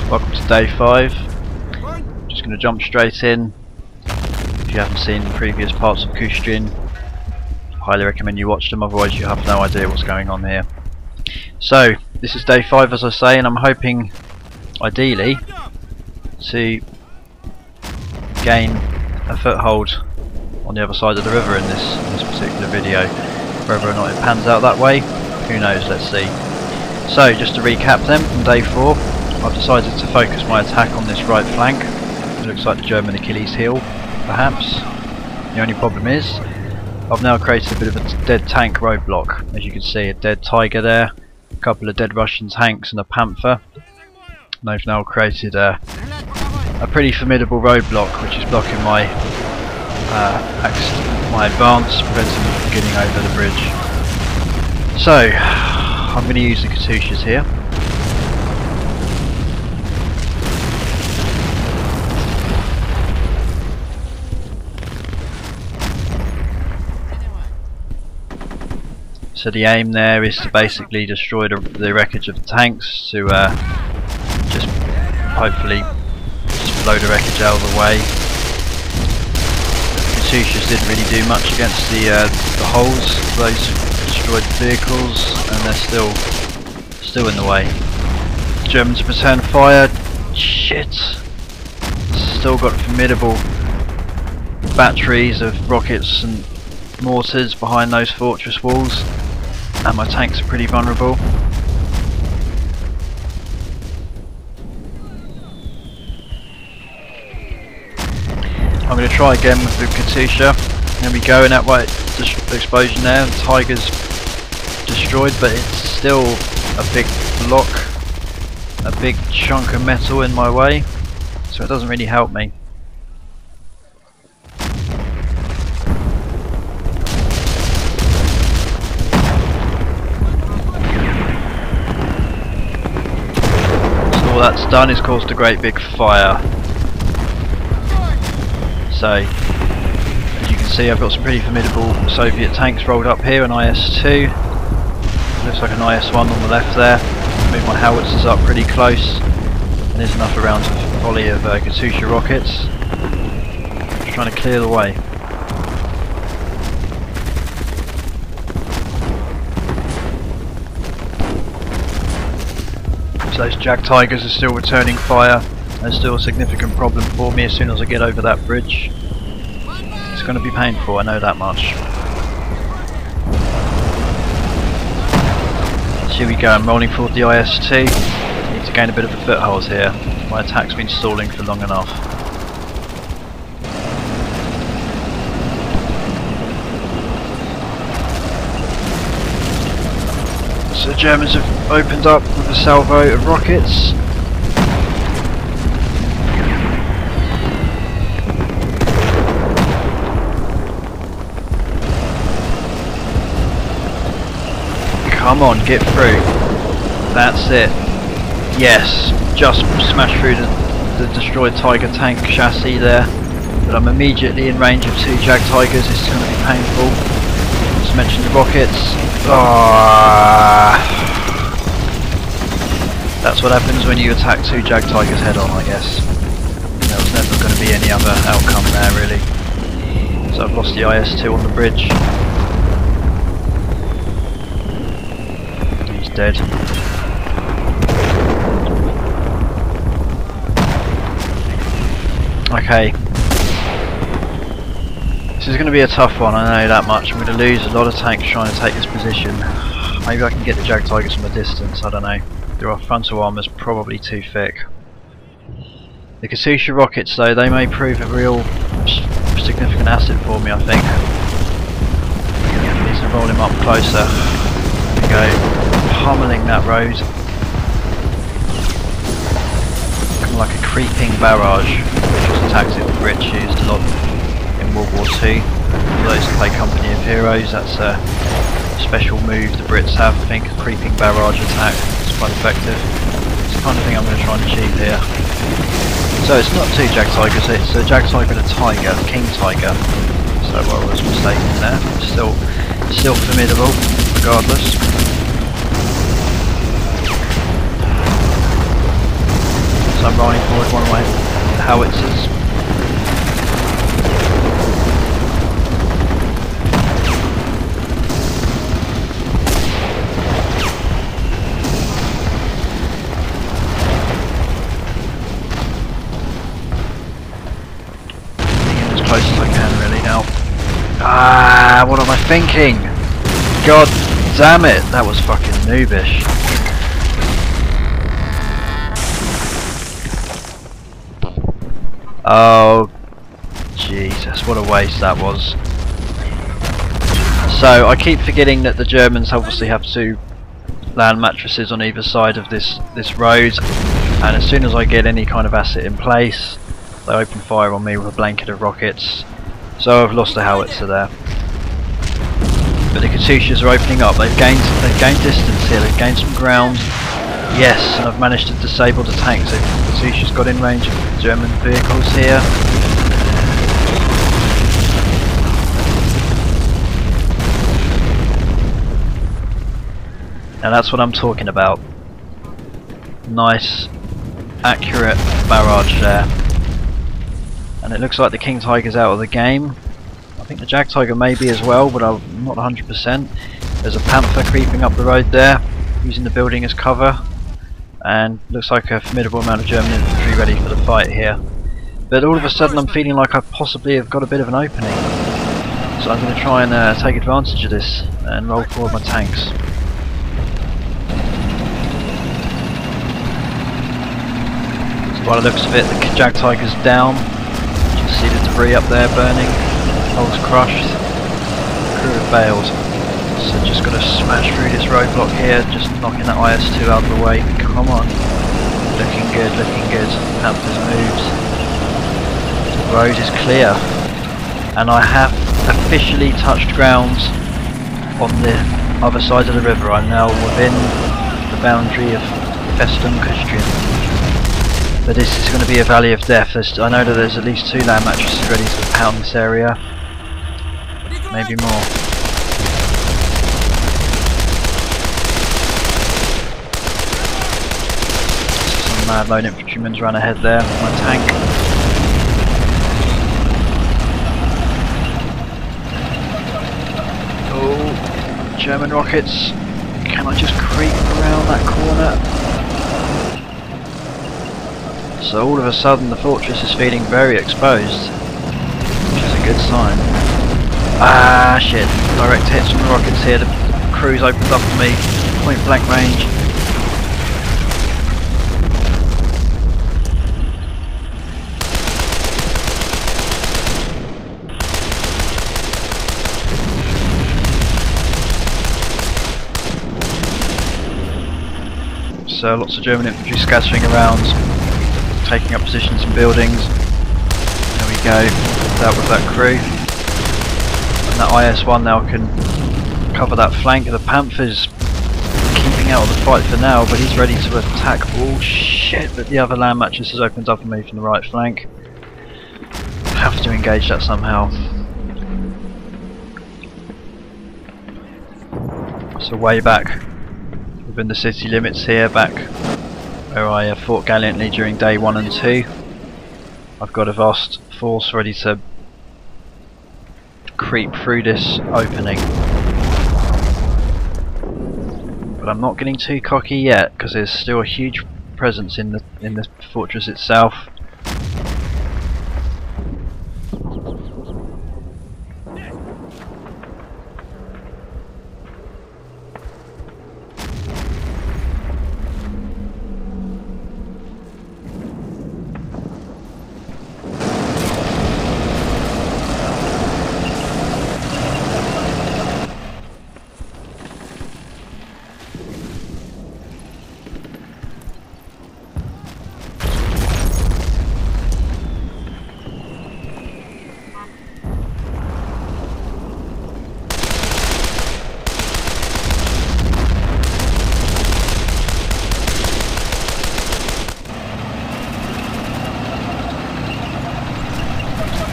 Welcome to day 5. Just going to jump straight in. If you haven't seen previous parts of Küstrin, highly recommend you watch them, otherwise you have no idea what's going on here. So, this is day 5 as I say, and I'm hoping, ideally, to gain a foothold on the other side of the river in this particular video. Whether or not it pans out that way, who knows, let's see. So, just to recap then, from day 4, I've decided to focus my attack on this right flank. It looks like the German Achilles heel, perhaps. The only problem is, I've now created a bit of a dead tank roadblock. As you can see, a dead Tiger there, a couple of dead Russian tanks and a Panther. And I've now created a pretty formidable roadblock which is blocking my advance, preventing me from getting over the bridge. So, I'm going to use the Katyushas here. So the aim there is to basically destroy the wreckage of the tanks, to just hopefully just blow the wreckage out of the way. The Katyushas didn't really do much against the hulls of those destroyed vehicles, and they're still in the way. The Germans have returned fire. Shit! Still got formidable batteries of rockets and mortars behind those fortress walls. And my tanks are pretty vulnerable. I'm going to try again with the Katyusha. There we go, in that white explosion there. The Tiger's destroyed, but it's still a big block, a big chunk of metal in my way, so it doesn't really help me. All that's done is caused a great big fire. So, as you can see, I've got some pretty formidable Soviet tanks rolled up here, an IS-2. Looks like an IS-1 on the left there. Move my howitzers up pretty close, and there's enough around to volley of Katyusha rockets. Just trying to clear the way. So those Jag Tigers are still returning fire. There's still a significant problem for me as soon as I get over that bridge. It's going to be painful, I know that much. So here we go, I'm rolling forward the IS-2. Need to gain a bit of a foothold here. My attack's been stalling for long enough. So the Germans have opened up with a salvo of rockets. Come on, get through. That's it. Yes, just smashed through the destroyed Tiger tank chassis there. But I'm immediately in range of 2 Jag Tigers. This is going to be painful. Just mentioned the rockets. That's what happens when you attack 2 Jag Tigers head on, I guess. There was never going to be any other outcome there, really. So I've lost the IS-2 on the bridge. He's dead. Okay. This is going to be a tough one, I know that much. I'm going to lose a lot of tanks trying to take this position. Maybe I can get the Jag Tigers from a distance, I don't know. Their frontal armour's probably too thick. The Katyusha rockets though, they may prove a real significant asset for me, I think. Need to roll him up closer. There we go. Pummeling that road. Kind of like a creeping barrage, which was a tactic the Brits used a lot in World War II. For those who play Company of Heroes, that's a special move the Brits have, I think, a creeping barrage attack. It's quite effective. It's the kind of thing I'm going to try and achieve here. So it's not 2 Jag Tigers, it's a Jag Tiger and a Tiger, King Tiger. So I was mistaken there. Still formidable, regardless. So I'm rolling forward one of my howitzers. Getting as close as I can really now. Ah, what am I thinking? God damn it, that was fucking noobish. Oh, Jesus, what a waste that was. So, I keep forgetting that the Germans obviously have 2 land mattresses on either side of this road, and as soon as I get any kind of asset in place, they open fire on me with a blanket of rockets. So I've lost a howitzer there. But the Katyushas are opening up, they've gained distance here, they've gained some ground. Yes, and I've managed to disable the tanks. So Katyusha's got in range of German vehicles here. Now that's what I'm talking about. Nice, accurate barrage there. And it looks like the King Tiger's out of the game. I think the Jag Tiger may be as well, but I'm not 100%. There's a Panther creeping up the road there, using the building as cover. And looks like a formidable amount of German infantry ready for the fight here. But all of a sudden I'm feeling like I possibly have got a bit of an opening. So I'm going to try and take advantage of this and roll forward my tanks. So by the looks of it, the Jag Tiger's down. You can see the debris up there burning. Hulk's crushed. The crew have bailed. So just got to smash through this roadblock here, just knocking that IS-2 out of the way. Come on. Looking good, looking good. Panthers moves. The road is clear. And I have officially touched ground on the other side of the river. I'm now within the boundary of Festung Küstrin. But this is going to be a valley of death. I know that there's at least 2 land mattresses ready to pound this area. Maybe more. Some mad lone infantrymen's run ahead there with my tank. Oh, German rockets. Can I just creep around that corner? So all of a sudden the fortress is feeling very exposed, which is a good sign. Ah shit, direct hits from the rockets here, the crew's opened up to me, point blank range. So lots of German infantry scattering around, taking up positions in buildings. There we go, that was that crew. And that IS-1 now can cover that flank. The Panther's keeping out of the fight for now, but he's ready to attack. Oh shit, but the other land mattress has opened up on me from the right flank. Have to engage that somehow. So way back within the city limits here, back where I fought gallantly during day 1 and 2. I've got a vast force ready to creep through this opening. But I'm not getting too cocky yet, because there's still a huge presence in the fortress itself.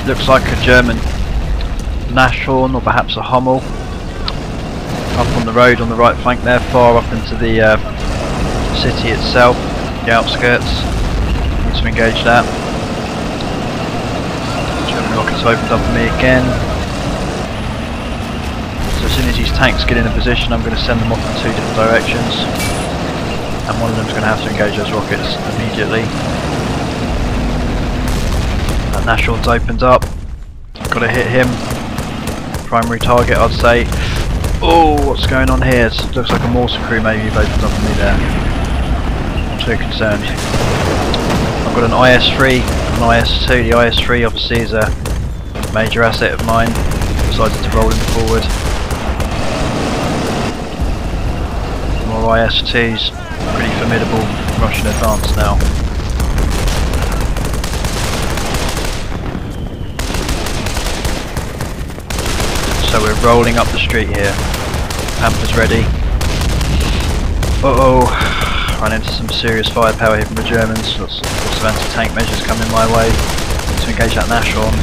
Looks like a German Nashorn or perhaps a Hummel up on the road on the right flank there, far up into the city itself, the outskirts. looking to engage that. German rockets have opened up on me again. So as soon as these tanks get in a position, I'm going to send them off in 2 different directions. And one of them's going to have to engage those rockets immediately. That Nashorn's opened up. Got to hit him. Primary target, I'd say. Oh, what's going on here? It looks like a mortar crew maybe have opened up on me there. I'm too concerned. I've got an IS-3 and an IS-2. The IS-3 obviously is a major asset of mine. Decided to roll him forward. More IS-2s. Pretty formidable Russian advance now. So we're rolling up the street here. Panther's ready. Uh-oh. Run into some serious firepower here from the Germans. Lots of anti-tank measures coming my way to engage that Nashorn.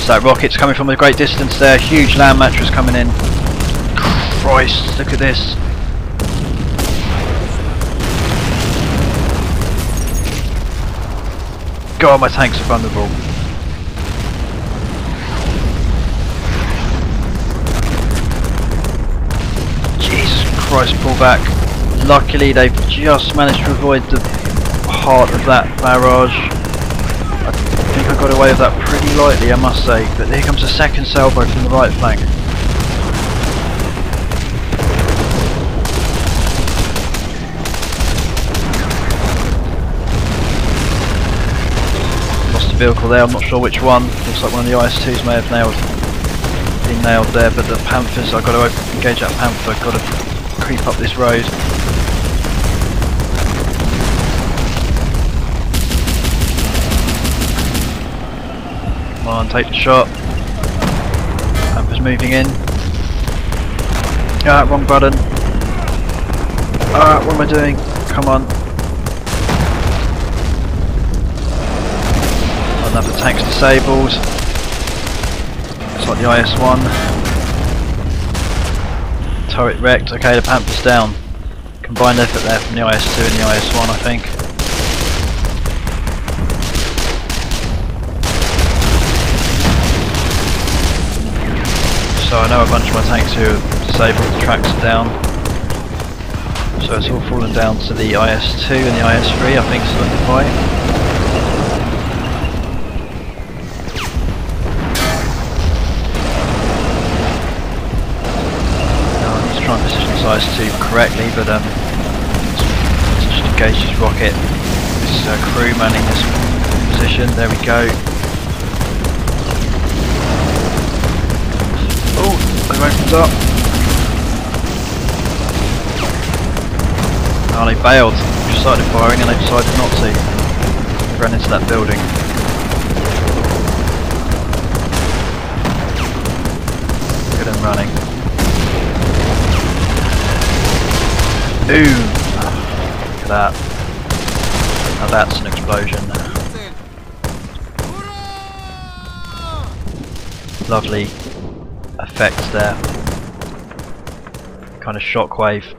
So that rocket's coming from a great distance there. Huge land mattress coming in. Christ, look at this. God, my tanks are vulnerable. Christ, pull back. Luckily they've just managed to avoid the heart of that barrage. I think I got away with that pretty lightly, I must say, but here comes a second sailboat from the right flank. Lost a vehicle there, I'm not sure which one. Looks like one of the IS-2s may have been nailed there, but the Panthers, I've got to engage that Panther, I've got to creep up this road. Come on, take the shot. Panther's moving in. Ah, wrong button. Ah, what am I doing? Come on. Another tank's disabled. Looks like the IS-1. Turret wrecked. Okay, the Panther's down. Combined effort there from the IS-2 and the IS-1, I think. So I know a bunch of my tanks here are disabled, the tracks are down. So it's all fallen down to the IS-2 and the IS-3, I think, still in the fight. Try and position this IS-2 correctly, but just engage this rocket. This is our crew manning this position. There we go. Oh, they've opened up. Oh, they bailed. Just started firing and they decided not to. They ran into that building. Look at them running. Ooh! Look at that. Now that's an explosion. Lovely effect there. Kind of shockwave.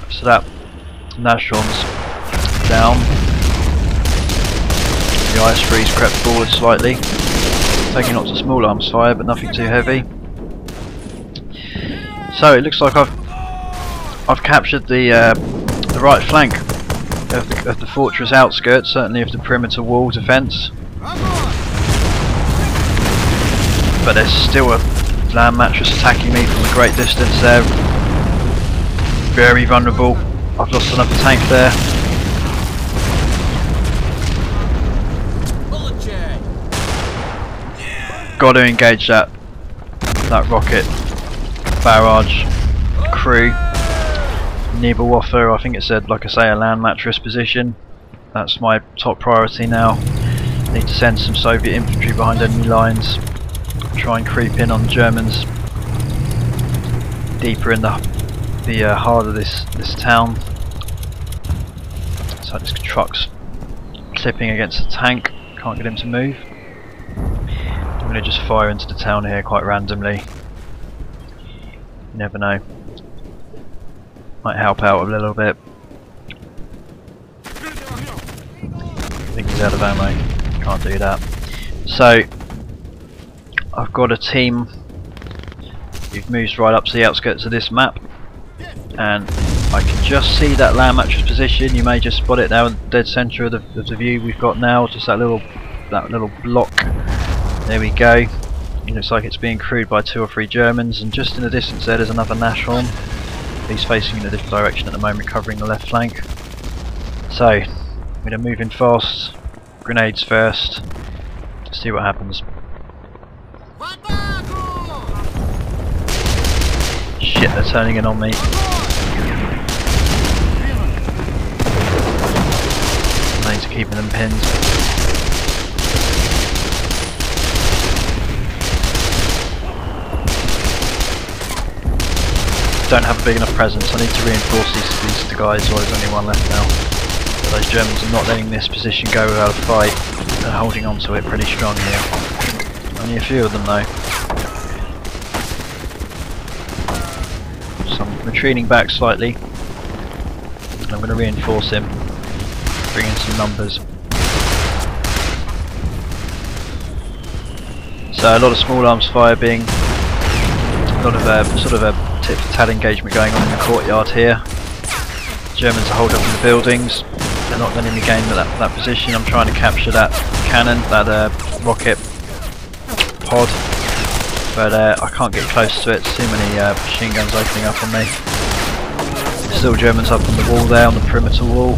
So that Nashorn's down. The IS-3's crept forward slightly, taking lots of small arms fire, but nothing too heavy. So it looks like I've captured the right flank of the fortress outskirts, certainly of the perimeter wall defence. But there's still a land mattress attacking me from a great distance there. Very vulnerable. I've lost another tank there. Got to engage that rocket barrage crew. Nebelwaffe, I think it said, like I say, a land mattress position. That's my top priority now. Need to send some Soviet infantry behind enemy lines. Try and creep in on the Germans deeper in the the heart of this town. So this truck's clipping against the tank, can't get him to move. I'm going to just fire into the town here quite randomly. You never know. Might help out a little bit. I think he's out of ammo. Can't do that. So I've got a team who've moved right up to the outskirts of this map, and I can just see that land mattress position. You may just spot it now in the dead centre of the view we've got now. Just that little block. There we go. It looks like it's being crewed by 2 or 3 Germans, and just in the distance there's another Nashorn. He's facing in a different direction at the moment, covering the left flank. So I'm going to move in fast. Grenades first. See what happens. Shit, they're turning in on me. Grenades are keeping them pinned. Don't have a big enough presence. I need to reinforce these guys, or there's only one left now. But those Germans are not letting this position go without a fight. They're holding on to it pretty strong here. Only a few of them though. So I'm retreating back slightly. I'm going to reinforce him. Bring in some numbers. So a lot of small arms fire being, a lot of sort of a tit-for-tat engagement going on in the courtyard here. Germans are holed up in the buildings. They're not letting me gain that position. I'm trying to capture that cannon, that rocket pod, but I can't get close to it. Too many machine guns opening up on me. Still Germans up on the wall there, on the perimeter wall.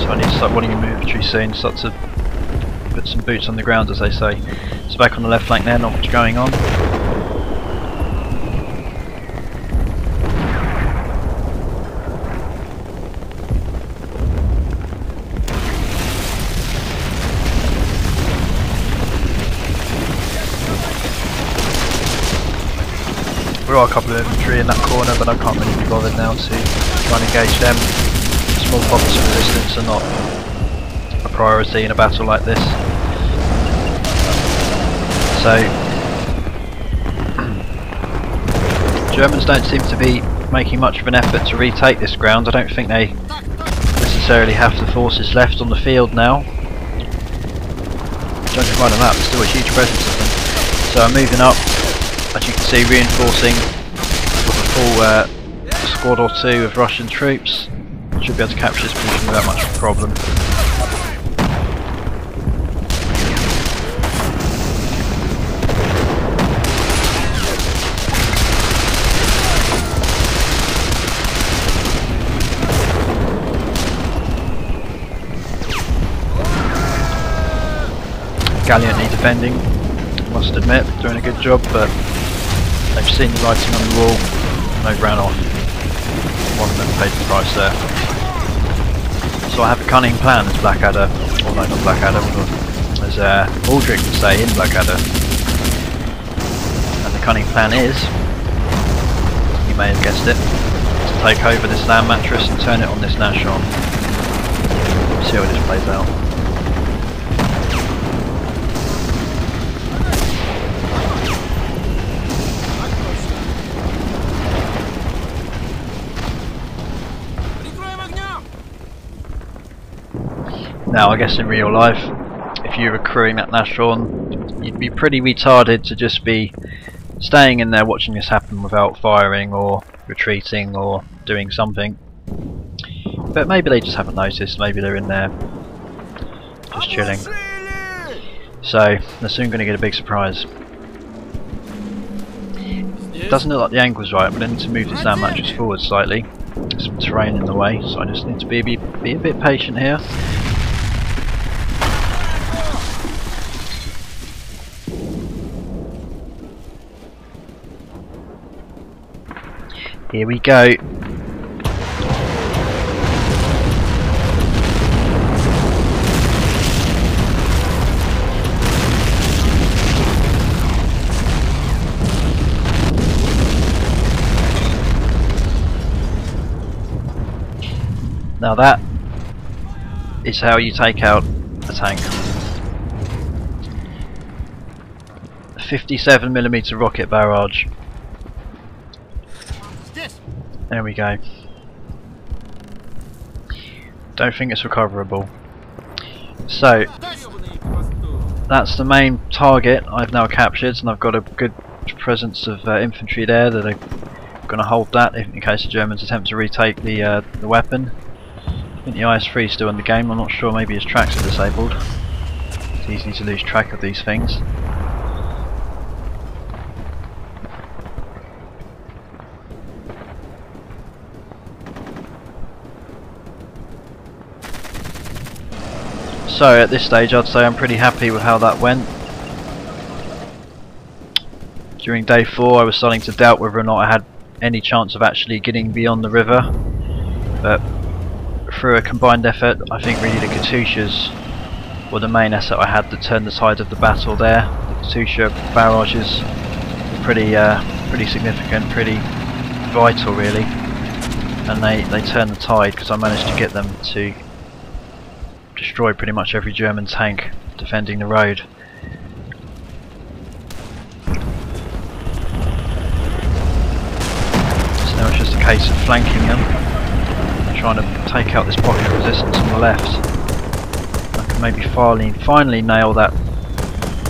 So I need to start running a military soon, start to put some boots on the ground, as they say. So back on the left flank there, not much going on. There are a couple of infantry in that corner, but I can't really be bothered now to try and engage them. Small pockets of resistance are not a priority in a battle like this. So Germans don't seem to be making much of an effort to retake this ground. I don't think they necessarily have the forces left on the field now. Judging by the map, there's still a huge presence of them. So I'm moving up, as you can see, reinforcing with a full squad or 2 of Russian troops. Should be able to capture this position without much of a problem. Gallantly defending, must admit, doing a good job, but they've seen the writing on the wall and they ran off. One of them paid the price there. So I have a cunning plan as Blackadder, or no, not Blackadder, as Aldrich would say in Blackadder. And the cunning plan is, you may have guessed it, to take over this land mattress and turn it on this Nashorn. See how this plays out. Now I guess in real life, if you were crewing that Nashorn, you'd be pretty retarded to just be staying in there watching this happen without firing or retreating or doing something. But maybe they just haven't noticed, maybe they're in there just chilling. So they're soon going to get a big surprise. It doesn't look like the angle's right, but I need to move this land mattress forward slightly. There's some terrain in the way, so I just need to be a bit patient here. Here we go. Now that is how you take out a tank. 57mm rocket barrage. There we go. Don't think it's recoverable. So that's the main target I've now captured, and I've got a good presence of infantry there that are going to hold that in case the Germans attempt to retake the weapon. I think the IS-3 is still in the game. I'm not sure, maybe his tracks are disabled. It's easy to lose track of these things. So at this stage I'd say I'm pretty happy with how that went. During day 4 I was starting to doubt whether or not I had any chance of actually getting beyond the river, but through a combined effort I think really the Katyushas were the main asset I had that turned the tide of the battle there. The Katyusha barrages were pretty significant, pretty vital really, and they turned the tide because I managed to get them to destroy pretty much every German tank defending the road. So now it's just a case of flanking them, trying to take out this pocket of resistance on the left. I can maybe finally nail that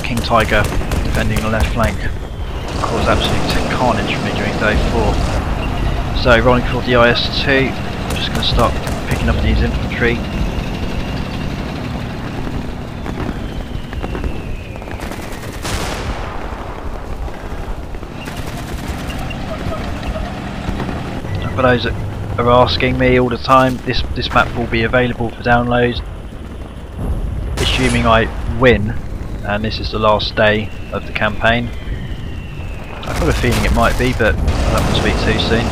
King Tiger defending the left flank. Cause absolute carnage for me during day 4. So rolling for the IS-2, I'm just going to start picking up these infantry. For those that are asking me all the time, this map will be available for download, assuming I win, and this is the last day of the campaign. I've got a feeling it might be, but I don't want to speak too soon.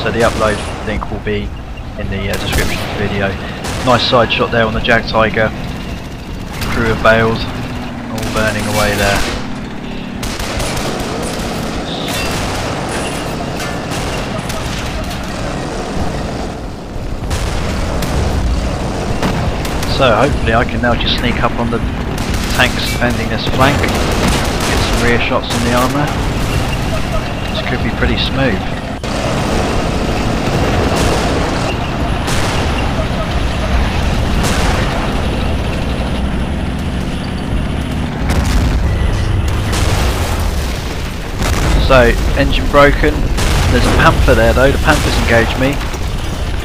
So the upload link will be in the description of the video. Nice side shot there on the Jag Tiger. Crew of bales, all burning away there. So hopefully I can now just sneak up on the tanks defending this flank, get some rear shots on the armour. This could be pretty smooth. So, engine broken. There's a Panther there though, the Panthers engaged me.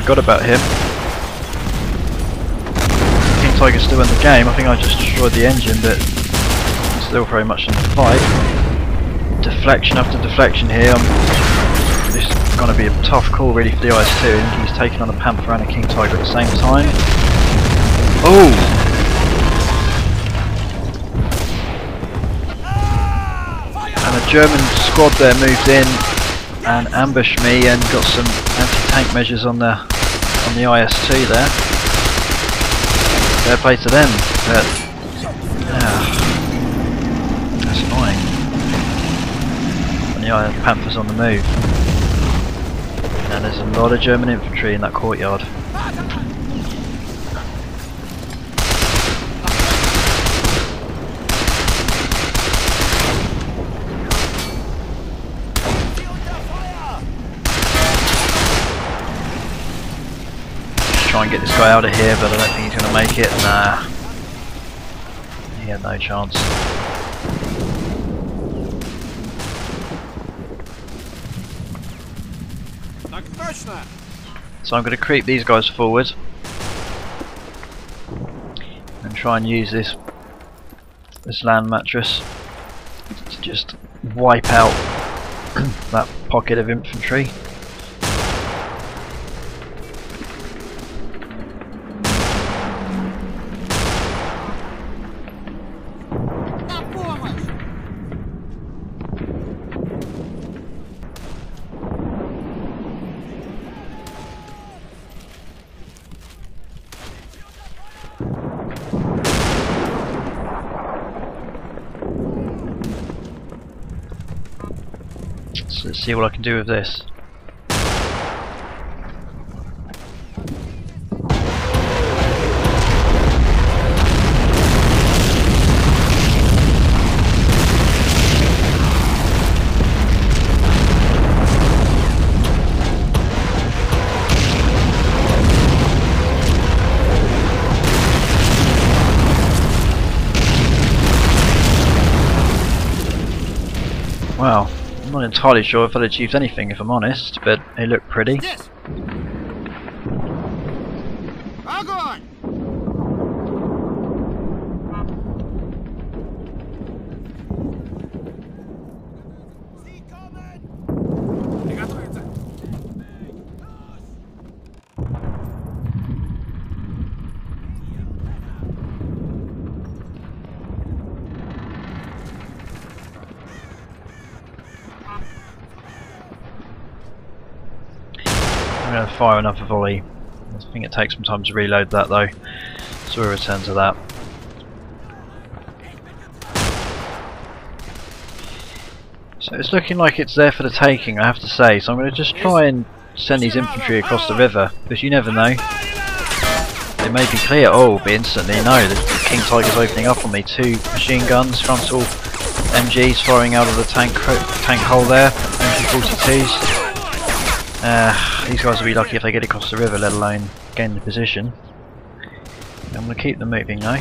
Forgot about him. Tiger's still in the game. I think I just destroyed the engine, but I'm still very much in the fight. Deflection after deflection here. This is going to be a tough call really for the IS-2. I think he's taking on a Panther and a King Tiger at the same time. Oh! And a German squad there moved in and ambushed me and got some anti-tank measures on the IS-2 there. Fair play to them, but that's annoying. And the Panther's on the move. And there's a lot of German infantry in that courtyard. Try and get this guy out of here, but I don't think he's going to make it. Nah, he had no chance. So I'm going to creep these guys forward and try and use this land mattress to just wipe out that pocket of infantry. So let's see what I can do with this. Well, I'm not entirely sure if I'd achieved anything, if I'm honest, but it looked pretty. Yes. Огонь! Приготовиться. I'm going to fire another volley. I think it takes some time to reload that though, so we'll return to that. So it's looking like it's there for the taking, I have to say, so I'm going to just try and send these infantry across the river, because you never know. It may be clear, oh, but instantly no, the King Tiger's opening up on me. 2 machine guns, frontal MGs firing out of the tank hole there, MG42s. These guys will be lucky if they get across the river, let alone gain the position. I'm going to keep them moving now.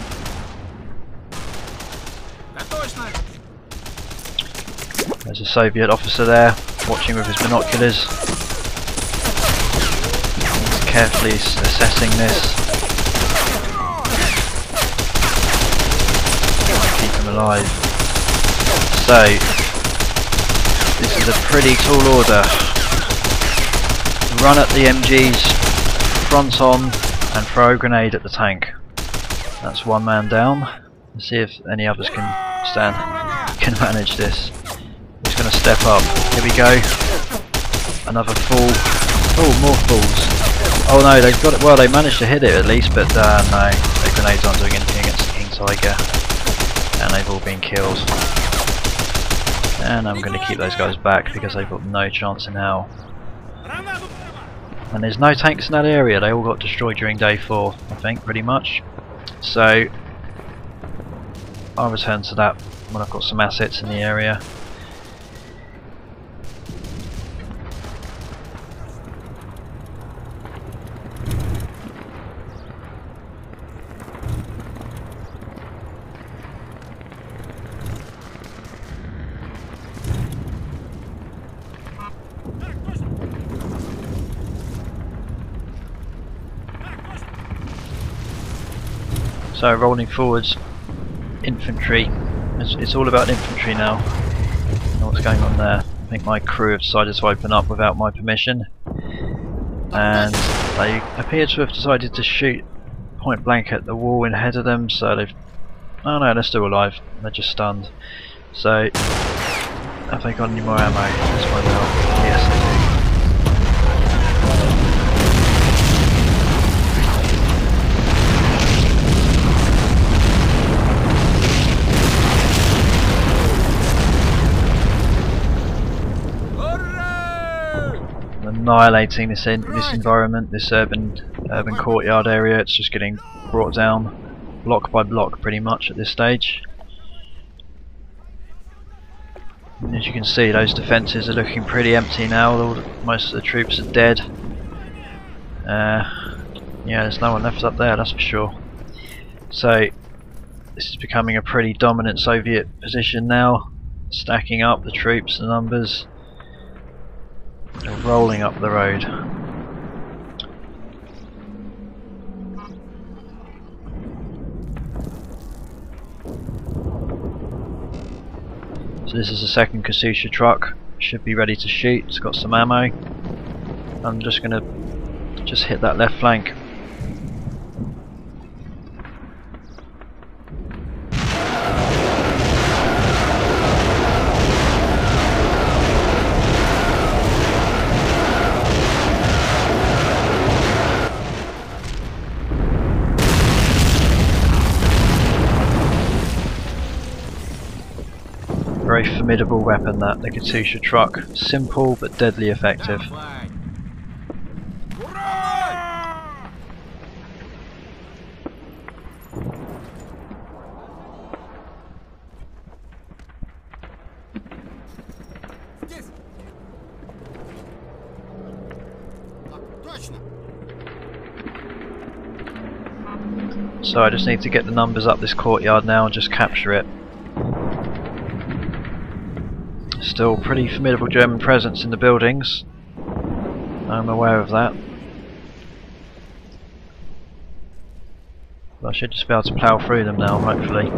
There's a Soviet officer there, watching with his binoculars. He's carefully assessing this. Keep him alive. So, this is a pretty tall order. Run at the MGs, front on, and throw a grenade at the tank. That's one man down. Let's see if any others can manage this. He's going to step up. Here we go. Another fall. Oh, more falls. Oh no, they've got it. Well, they managed to hit it at least, but no, the grenades aren't doing anything against the King Tiger, and they've all been killed. And I'm going to keep those guys back because they've got no chance in hell. And there's no tanks in that area, they all got destroyed during day 4, I think, pretty much. So, I'll return to that when I've got some assets in the area. So rolling forwards, infantry. It's all about infantry now. I don't know what's going on there. I think my crew have decided to open up without my permission, and they appear to have decided to shoot point blank at the wall ahead of them. So they've... oh no, they're still alive. They're just stunned. So have they got any more ammo? Let's find out. Yes, they do. Annihilating this environment, this urban courtyard area. It's just getting brought down block by block pretty much at this stage. And as you can see, those defences are looking pretty empty now. Most of the troops are dead. Yeah, there's no one left up there, that's for sure. So this is becoming a pretty dominant Soviet position now, stacking up the troops, the numbers. They're rolling up the road. So this is the second Kasusha truck. Should be ready to shoot. It's got some ammo. I'm just gonna hit that left flank. Very formidable weapon, that, the Kasusha truck. Simple but deadly effective. So I just need to get the numbers up this courtyard now and just capture it. Still pretty formidable German presence in the buildings. I'm aware of that. But I should just be able to plough through them now, hopefully.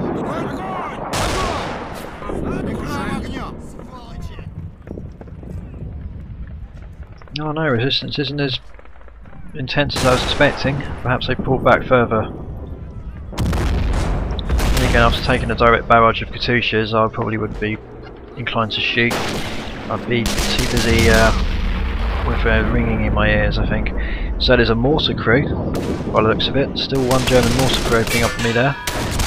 Oh no, resistance isn't as intense as I was expecting. Perhaps they pulled back further. And again, after taking a direct barrage of Katyushas, I probably wouldn't be inclined to shoot. I'd be too busy with ringing in my ears, I think. So there's a mortar crew, by the looks of it. Still one German mortar crew opening up on me there.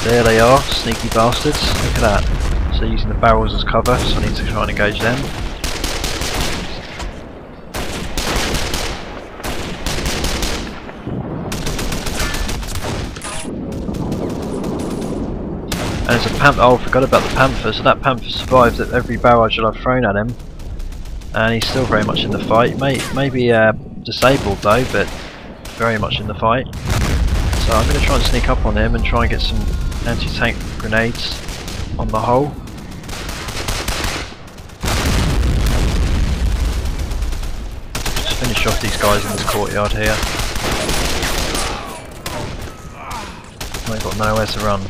There they are, sneaky bastards. Look at that. So using the barrels as cover, so I need to try and engage them. And there's a panther. Oh, I forgot about the panther. So that panther survived at every barrage that I've thrown at him. And he's still very much in the fight. Maybe disabled though, but very much in the fight. So I'm going to try and sneak up on him and try and get some anti-tank grenades on the hull. Just finish off these guys in this courtyard here. They've got nowhere to run.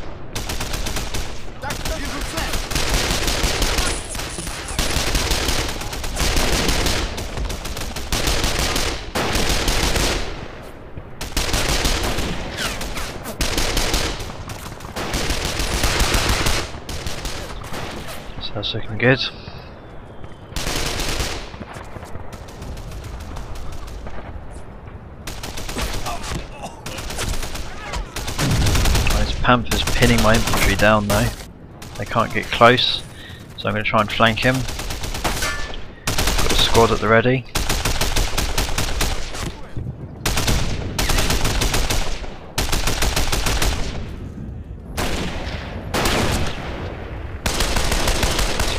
That's looking good. These Panthers pinning my infantry down though. They can't get close, so I'm going to try and flank him. Got a squad at the ready.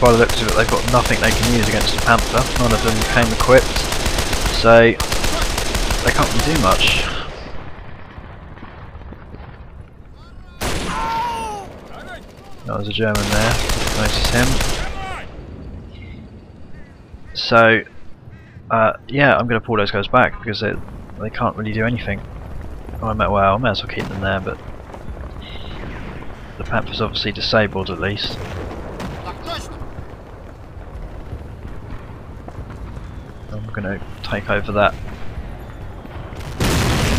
By the looks of it, they've got nothing they can use against the Panther. None of them came equipped, so they can't really do much. That was a German there, notice him. So, yeah, I'm going to pull those guys back because they can't really do anything. Well, I may as well keep them there, but the Panther's obviously disabled at least. I'm going to take over that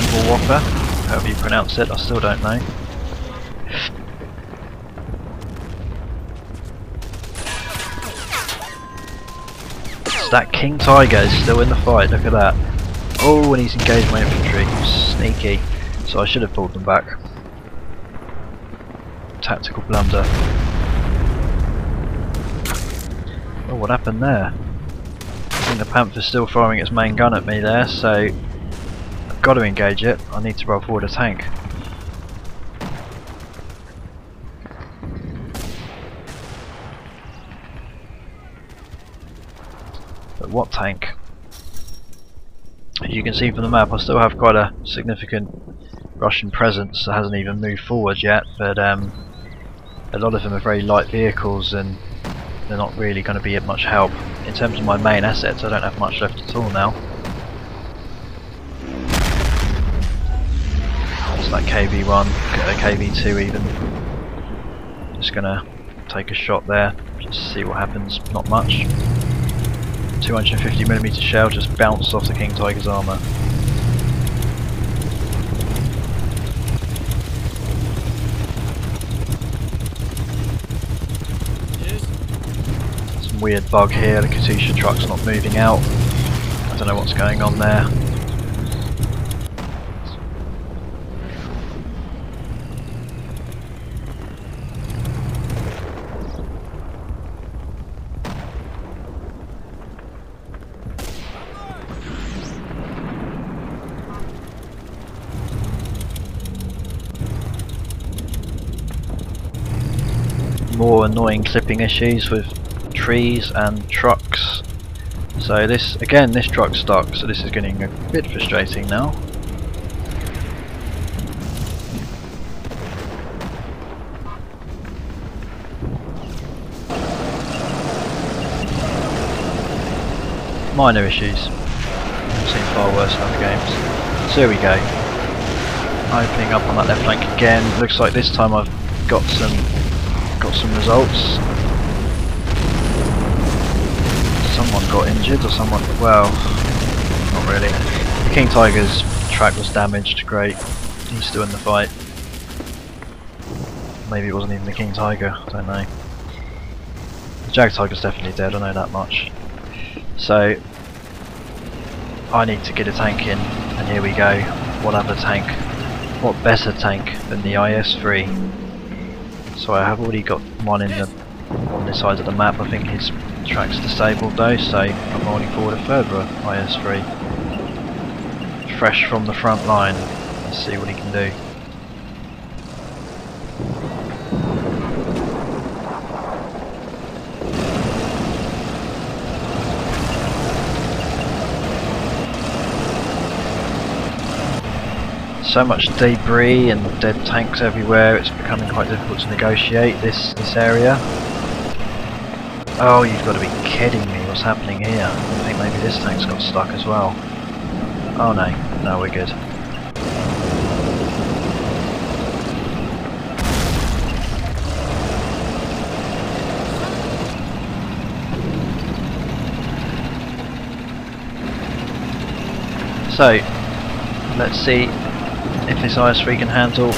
evil whopper, however you pronounce it, I still don't know. That King Tiger is still in the fight, look at that. Oh, and he's engaged my infantry, sneaky. So I should have pulled them back. Tactical blunder. Oh, what happened there? I think the Panther's still firing its main gun at me there, so I've got to engage it. I need to roll forward a tank. But what tank? As you can see from the map, I still have quite a significant Russian presence that hasn't even moved forward yet, but a lot of them are very light vehicles and they're not really going to be of much help. In terms of my main assets, I don't have much left at all now. It's like KV1, KV2 even. Just gonna take a shot there, just to see what happens. Not much. 250mm shell just bounced off the King Tiger's armour. Some weird bug here, the Katyusha truck's not moving out. I don't know what's going on there. More annoying clipping issues with trees and trucks. So this truck's stuck, so this is getting a bit frustrating now. minor issues. I've seen far worse in other games. So here we go. Opening up on that left flank again. Looks like this time I've got some results. Someone got injured, or someone, well, not really. The King Tiger's track was damaged, great. He's still in the fight. Maybe it wasn't even the King Tiger, I don't know. The Jag Tiger's definitely dead, I know that much. So, I need to get a tank in, and here we go. What other tank? What better tank than the IS-3? So I have already got one on this side of the map. I think his track's disabled though, so I'm rolling forward a further IS-3. Fresh from the front line. Let's see what he can do. So much debris and dead tanks everywhere, it's becoming quite difficult to negotiate this area. Oh, you've got to be kidding me, what's happening here? I think maybe this tank's got stuck as well. Oh no, we're good. So, let's see if this IS-3 can handle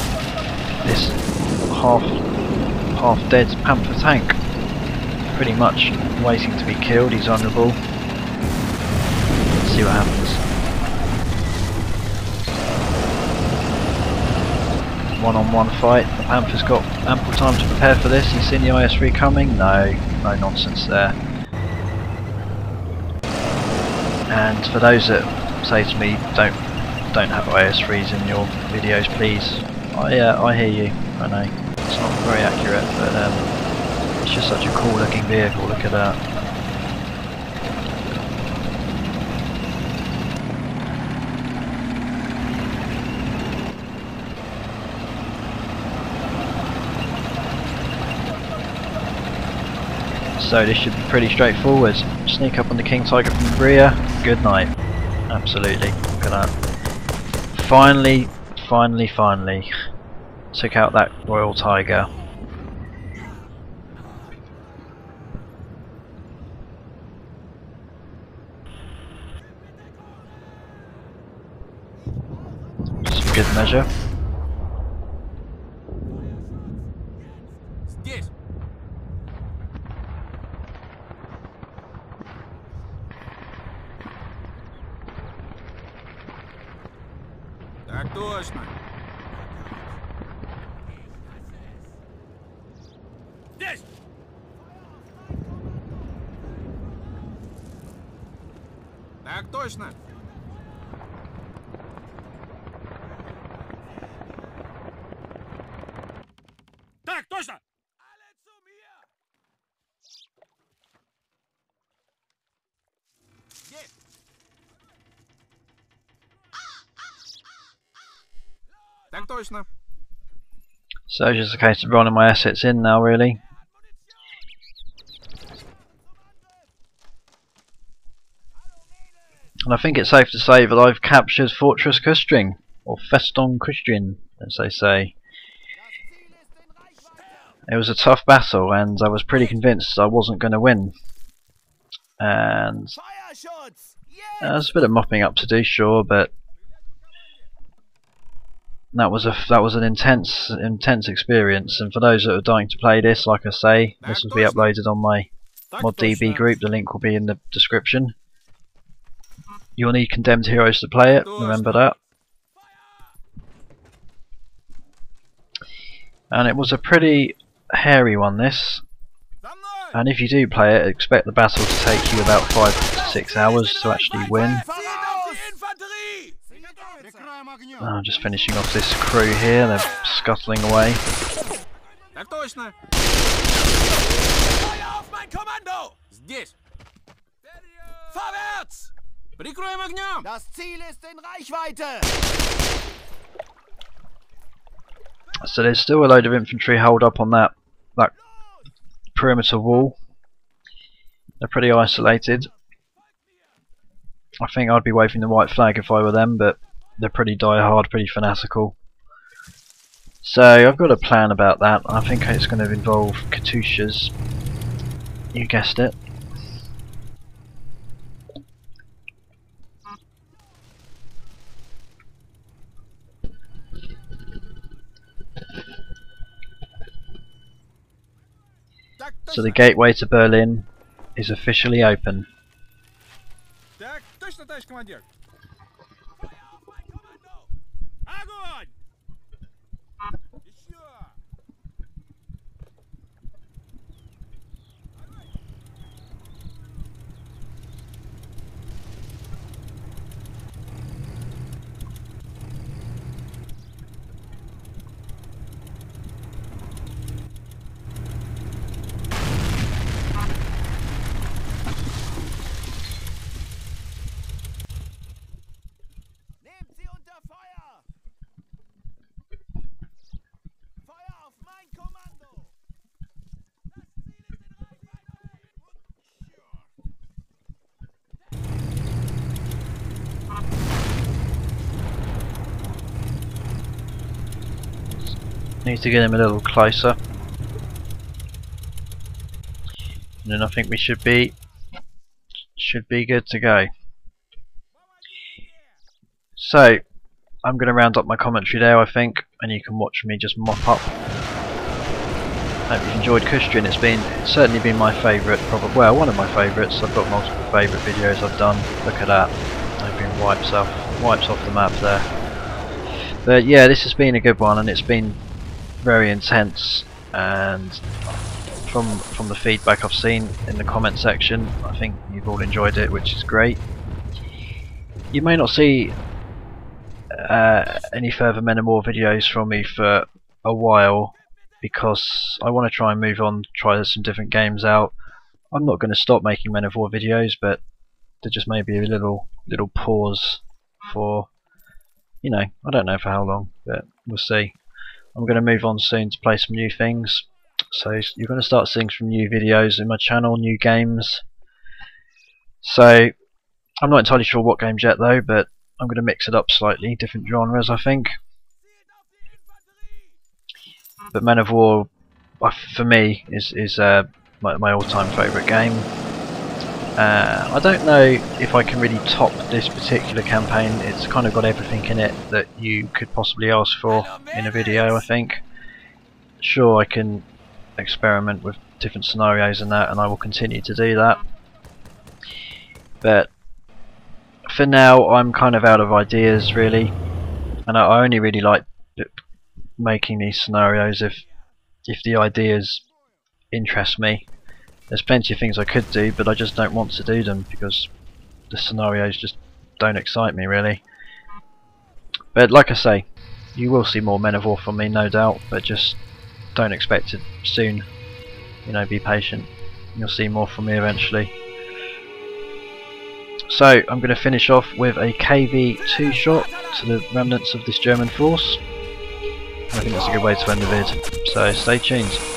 this half dead Panther tank. Pretty much waiting to be killed, he's honourable. Let's see what happens. One-on-one fight, the Panther's got ample time to prepare for this. He's seen the IS-3 coming? No nonsense there. And for those that say to me, don't have IS-3s in your videos, please. I hear you. I know it's not very accurate, but it's just such a cool looking vehicle. Look at that. So this should be pretty straightforward. Sneak up on the King Tiger from the rear. Good night. Absolutely. Look at that. Finally took out that Royal Tiger. Some good measure. Так точно. Здесь. Так точно. Так точно. Так точно. So it's just a case of running my assets in now, really. And I think it's safe to say that I've captured Fortress Küstrin, or Festung Küstrin, as they say. It was a tough battle, and I was pretty convinced I wasn't going to win. And there's a bit of mopping up to do, sure, but that was an intense experience. And for those that are dying to play this, like I say, this will be uploaded on my ModDB group. The link will be in the description. You'll need Condemned Heroes to play it, remember that. And it was a pretty hairy one, this. And if you do play it, expect the battle to take you about 5 to 6 hours to actually win. I'm just finishing off this crew here, they're scuttling away. So there's still a load of infantry held up on that perimeter wall. They're pretty isolated. I think I'd be waving the white flag if I were them, but they're pretty die-hard, pretty fanatical. So I've got a plan about that. I think it's going to involve Katyushas. You guessed it. So the gateway to Berlin is officially open. Так точно, товарищ командир. Огонь! Еще! Nehmt sie unter Feuer! Feuer auf mein Kommando! Das Ziel ist in Reichweite! Need to get him a little closer. And then I think we should be good to go. So I'm going to round up my commentary there, I think, and you can watch me just mop up. Hope you've enjoyed Küstrin. It's certainly been my favourite, probably, well, one of my favourites. I've got multiple favourite videos I've done. Look at that, they've been wipes off the map there. But yeah, this has been a good one, and it's been very intense. And from the feedback I've seen in the comment section, I think you've all enjoyed it, which is great. You may not see any further Men of War videos from me for a while, because I want to try and move on, try some different games out. I'm not going to stop making Men of War videos, but there just may be a little pause for, you know, I don't know for how long, but we'll see. I'm going to move on soon to play some new things, so you're going to start seeing some new videos in my channel, new games. So I'm not entirely sure what games yet though, but I'm going to mix it up slightly, different genres I think. But Men of War, for me, is my all-time favourite game. I don't know if I can really top this particular campaign. It's kind of got everything in it that you could possibly ask for in a video, I think. Sure, I can experiment with different scenarios and that, and I will continue to do that. But for now, I'm kind of out of ideas really, and I only really like making these scenarios if the ideas interest me. There's plenty of things I could do, but I just don't want to do them because the scenarios just don't excite me really. But like I say, you will see more Men of War from me, no doubt, but just don't expect it soon. You know, be patient. You'll see more from me eventually. So I'm going to finish off with a KV-2 shot to the remnants of this German force. I think that's a good way to end the vid, so stay tuned.